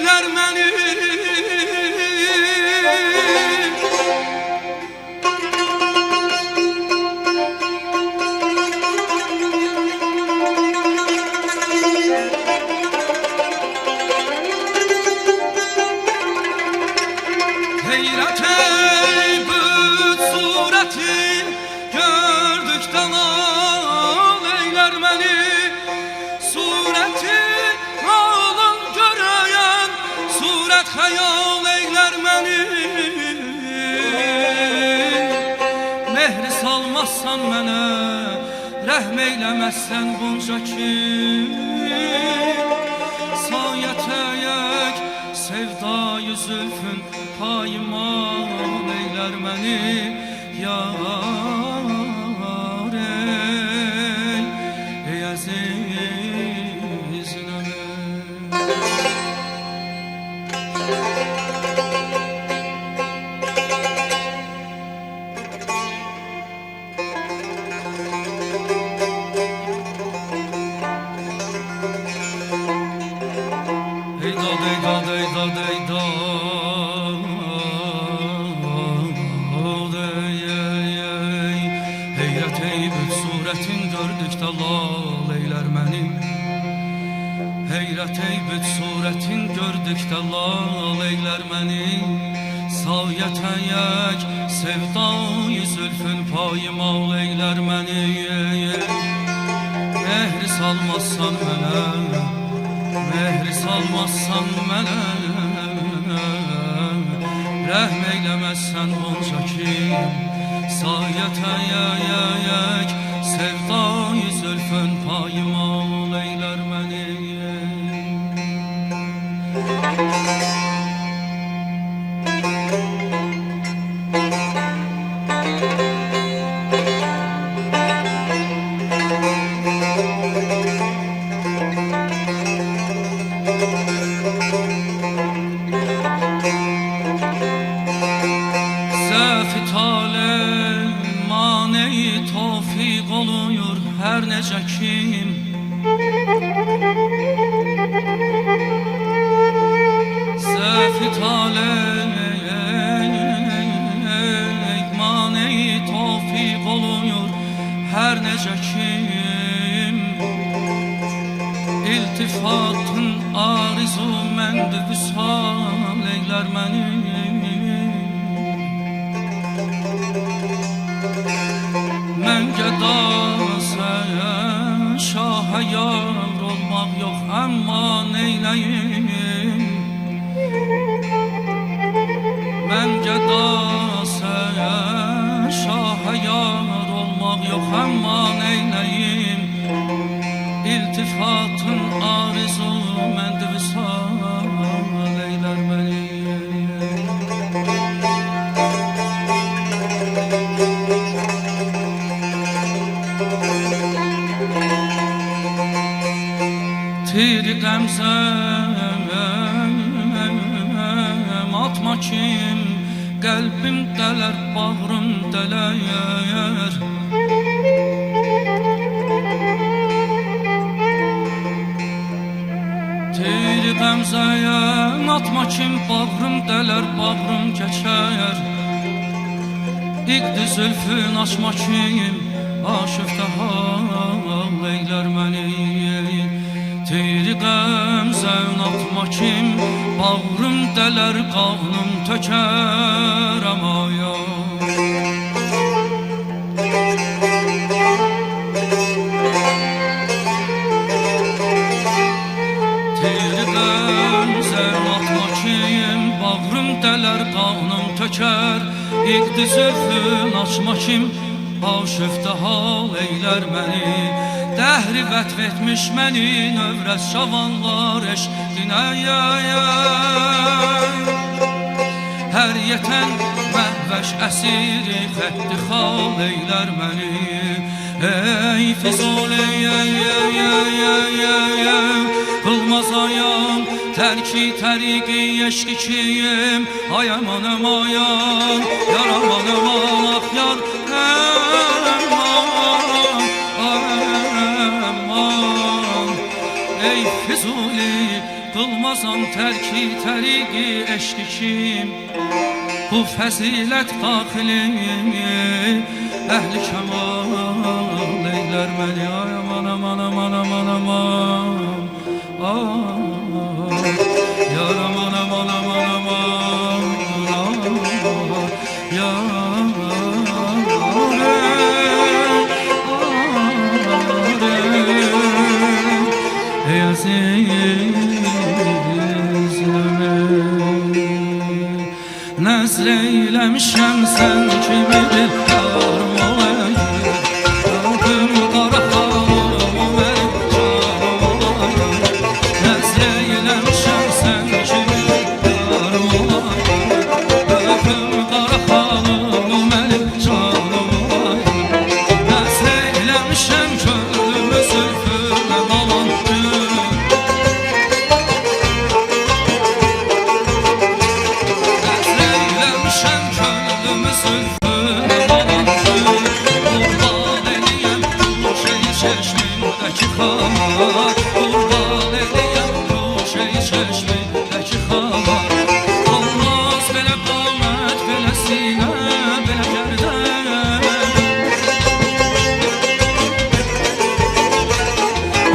eyler məni. Heyrət eybüt surətin gördükdə lal eylər məni. Surəti halın görəyən surət xəyal eylər məni. Mehri salmazsan mənə, rəhm eyləməzsən bunca ki. Sayətəyək sevdayı zülfün payımal eylər məni. Yar ey əziz nəmi. Ey dad, ey dad, ey dad, ey dad, ey heyrət eybüt surətin gördükdə lal eylər məni. Heyrət eybüt surətin gördükdə lal eylər məni. Sayətəyək sevdayı zülfün payımal eylər məni. Mehri salmazsan mənə, mehri salmazsan mənə, rəhm eyləməzsən bunca ki. Sayətəyək sevdayı zülfün payımal eylər məni. Zəf-i talih mane-i tevfik oluyor hər necə kim. Zəf-i talih mane-i tevfik oluyor hər necə kim. İltifatın arzu məndə vüsal eylər məni. Mən gəda şaha yar olmaq yox, amma neyləyim. Mən gəda şaha yar olmaq yox, amma neyləyim. İltifatın arzu məndə vüsal eylər məni. Tiri qəmzəm atma kim, qəlbim dələr, bağrım dələyər. Tiri qəmzəm atma kim, bağrım dələr, bağrım keçər. İqdi zülfün açma kim, aşıqda hal eylər məni. Tiri qəmzən atma kim, bağrım dələr, qanım tökər amaya. Tiri qəmzən atma kim, bağrım dələr, qanım tökər. İqdi zülfün açma kim, aşıqda hal eylər məni. Dəhri vətv etmiş məni, növrəz şavanlar eşqinə. Hər yetən məhvəş əsiri xətti xal eylər məni. Ey Füzuli, qılmaz ayam tərki təriqi eşqi kim. Ay amanım ayam, yar amanım Allah yar. Ey Füzuli, olmazam tərki təriqi eşqi kim. Bu fəzilət daxilimi əhli kəmal eylər məni. Ay aman aman aman aman aman, yar aman aman aman aman, yar ey azizləmə. Nəzr eyləmişəm sən kimi bir yarım olayım. Öpüm qara xalım o mənim canım olayım. Nəzr eyləmişəm sən kimi bir yarım olayım. Öpüm qara xalım o mənim canım olayım. Nəzr eyləmişəm könlümü zülfünə dalan gün. Çeşmindəki xamar, qurban edəyəm Ruşey çeşmindəki xamar. Olmaz belə qamət, belə sinə, belə gərdən.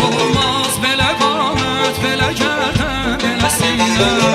Olmaz belə qamət, belə gərdən, belə sinə.